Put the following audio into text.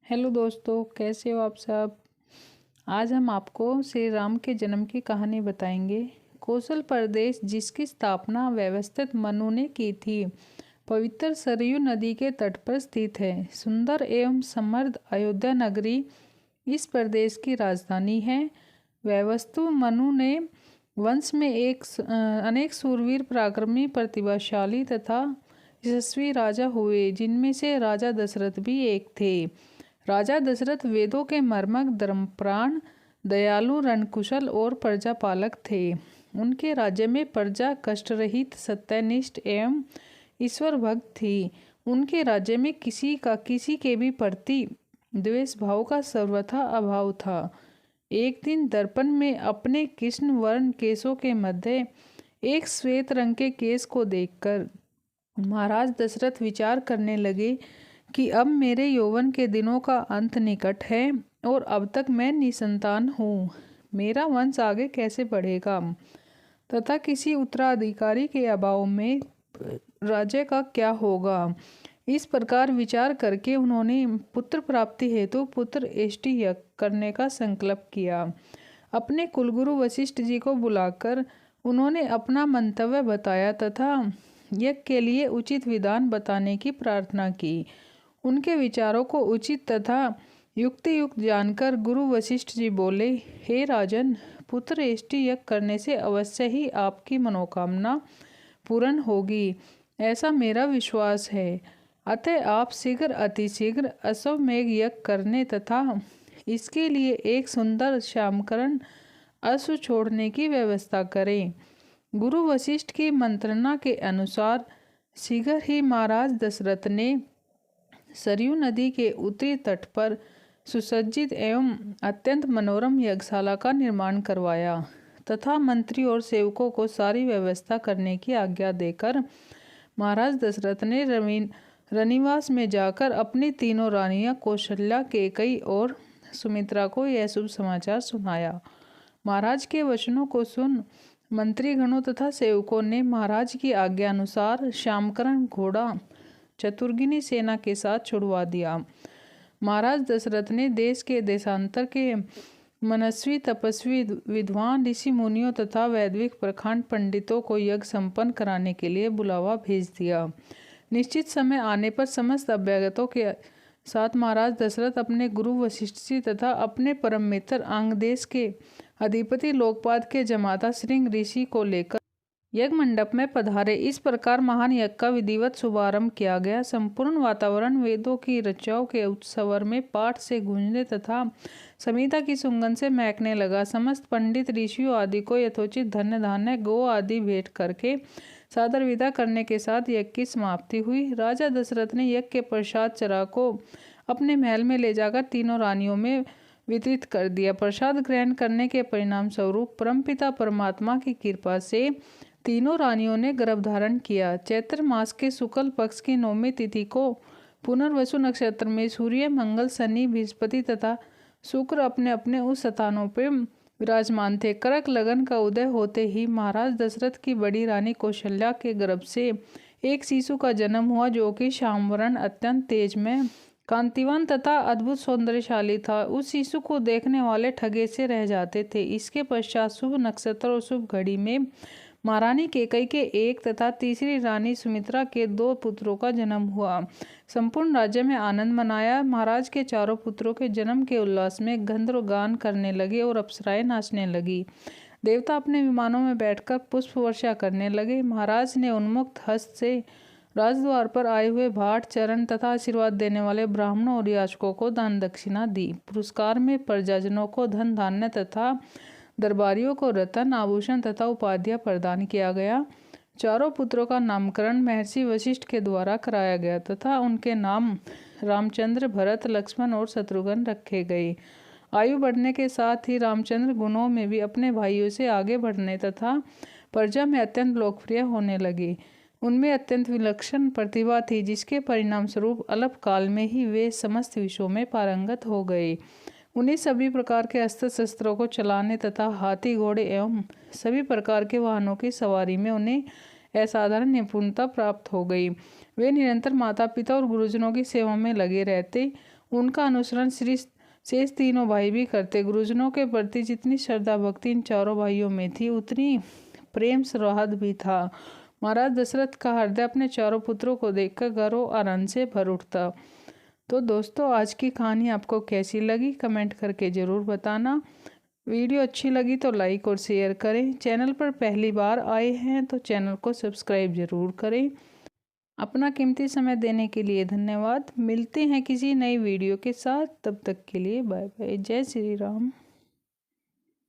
Hello दोस्तों, कैसे हो आप सब। आज हम आपको श्री राम के जन्म की कहानी बताएंगे। कौशल प्रदेश, जिसकी स्थापना व्यवस्थित मनु ने की थी, पवित्र सरयू नदी के तट पर स्थित है। सुंदर एवं समृद्ध अयोध्या नगरी इस प्रदेश की राजधानी है। व्यवस्थु मनु ने वंश में अनेक सूरवीर, पराक्रमी, प्रतिभाशाली तथा यशस्वी राजा हुए, जिनमें से राजा दशरथ भी एक थे। राजा दशरथ वेदों के मर्मज्ञ, धर्मप्राण, दयालु, रणकुशल और प्रजापालक थे। उनके राज्य में प्रजा कष्टरहित, सत्यनिष्ठ एवं ईश्वर भक्त थी। उनके राज्य में किसी के भी प्रति द्वेष भाव का सर्वथा अभाव था। एक दिन दर्पण में अपने कृष्ण वर्ण केशों के मध्य एक श्वेत रंग के केश को देखकर महाराज दशरथ विचार करने लगे कि अब मेरे यौवन के दिनों का अंत निकट है और अब तक मैं निसंतान हूँ। मेरा वंश आगे कैसे बढ़ेगा तथा किसी उत्तराधिकारी के अभाव में राज्य का क्या होगा। इस प्रकार विचार करके उन्होंने पुत्र प्राप्ति हेतु पुत्र एष्टि यज्ञ करने का संकल्प किया। अपने कुलगुरु वशिष्ठ जी को बुलाकर उन्होंने अपना मंतव्य बताया तथा यज्ञ के लिए उचित विधान बताने की प्रार्थना की। उनके विचारों को उचित तथा युक्तियुक्त जानकर गुरु वशिष्ठ जी बोले, हे राजन, पुत्र एष्टि यज्ञ करने से अवश्य ही आपकी मनोकामना पूर्ण होगी, ऐसा मेरा विश्वास है। अतः आप शीघ्र अतिशीघ्र अश्वमेध यज्ञ करने तथा इसके लिए एक सुंदर श्यामकरण अश्व छोड़ने की व्यवस्था करें। गुरु वशिष्ठ की मंत्रणा के अनुसार शीघ्र ही महाराज दशरथ ने सरयू नदी के उत्तरी तट पर सुसज्जित एवं अत्यंत मनोरम यज्ञशाला का निर्माण करवाया तथा मंत्री और सेवकों को सारी व्यवस्था करने की आज्ञा देकर महाराज दशरथ ने रनिवास में जाकर अपनी तीनों रानियां कौशल्या, कैकेयी और सुमित्रा को यह शुभ समाचार सुनाया। महाराज के वचनों को सुन मंत्रीगणों तथा सेवकों ने महाराज की आज्ञा अनुसार श्यामकरण घोड़ा चतुर्गिनी सेना के साथ छुड़वा दिया। महाराज दशरथ ने देश के देशांतर के मनस्वी, तपस्वी, विद्वान ऋषि मुनियों तथा वैदिक प्रखंड पंडितों को यज्ञ संपन्न कराने के लिए बुलावा भेज दिया। निश्चित समय आने पर समस्त अभ्यागतों के साथ महाराज दशरथ अपने गुरु वशिष्ठ जी तथा अपने परम मित्र अंगदेश के अधिपति लोकपाद के जमाता श्रृंग ऋषि को लेकर यज्ञ मंडप में पधारे। इस प्रकार महान यज्ञ का विधिवत शुभारंभ किया गया। संपूर्ण वातावरण वेदों की रचाओं के उच्च स्वर में पाठ से गूंजने तथा संहिता की सुगंध से महकने लगा। समस्त पंडित ऋषियों आदि को यथोचित धन्य धान्य गो आदि भेंट करके सादर विदा करने के साथ यज्ञ की समाप्ति हुई। राजा दशरथ ने यज्ञ के प्रसाद चरा को अपने महल में ले जाकर तीनों रानियों में वितरित कर दिया। प्रसाद ग्रहण करने के परिणाम स्वरूप परमपिता परमात्मा की कृपा से तीनों रानियों ने गर्भ धारण किया। चैत्र मास के शुक्ल पक्ष की 9वीं तिथि को पुनर्वसु नक्षत्र में सूर्य, मंगल, शनि, बृहस्पति तथा शुक्र अपने अपने उस स्थानों पर विराजमान थे। कर्क लगन का उदय होते ही महाराज दशरथ की बड़ी रानी कौशल्या के गर्भ से एक शिशु का जन्म हुआ, जो कि श्यामवर्ण, अत्यंत तेजमय, कांतिवान तथा अद्भुत सौंदर्यशाली था। उस शिशु को देखने वाले ठगे से रह जाते थे। इसके पश्चात शुभ नक्षत्र और शुभ घड़ी में महारानी कैकेयी के एक तथा तीसरी रानी सुमित्रा के 2 पुत्रों का जन्म हुआ। संपूर्ण राज्य में आनंद मनाया। महाराज के चारों पुत्रों के जन्म के उल्लास में गंधर्व गान करने लगे और अप्सराएं नाचने लगी। देवता अपने विमानों में बैठकर पुष्प वर्षा करने लगे। महाराज ने उन्मुक्त हस्त से राजद्वार पर आए हुए भाट, चरण तथा आशीर्वाद देने वाले ब्राह्मणों और याचकों को दान दक्षिणा दी। पुरस्कार में प्रजाजनों को धन धान्य तथा दरबारियों को रत्न, आभूषण तथा उपाधियां प्रदान किया गया। चारों पुत्रों का नामकरण महर्षि वशिष्ठ के द्वारा कराया गया तथा उनके नाम रामचंद्र, भरत, लक्ष्मण और शत्रुघ्न रखे गए। आयु बढ़ने के साथ ही रामचंद्र गुणों में भी अपने भाइयों से आगे बढ़ने तथा प्रजा में अत्यंत लोकप्रिय होने लगे। उनमें अत्यंत विलक्षण प्रतिभा थी, जिसके परिणाम स्वरूप अल्प काल में ही वे समस्त विषयों में पारंगत हो गए। उन्हें सभी प्रकार के अस्त्र शस्त्रों को चलाने तथा हाथी, घोड़े एवं सभी प्रकार के वाहनों की सवारी में उन्हें असाधारण निपुणता प्राप्त हो गई। वे निरंतर माता पिता और गुरुजनों की सेवा में लगे रहते। उनका अनुसरण श्री शेष तीनों भाई भी करते। गुरुजनों के प्रति जितनी श्रद्धा भक्ति इन चारों भाइयों में थी, उतनी प्रेम सौहार्द भी था। महाराज दशरथ का हृदय अपने चारों पुत्रों को देखकर गर्व और आनंद से भर उठता। तो दोस्तों, आज की कहानी आपको कैसी लगी कमेंट करके ज़रूर बताना। वीडियो अच्छी लगी तो लाइक और शेयर करें। चैनल पर पहली बार आए हैं तो चैनल को सब्सक्राइब ज़रूर करें। अपना कीमती समय देने के लिए धन्यवाद। मिलते हैं किसी नई वीडियो के साथ, तब तक के लिए बाय बाय। जय श्री राम।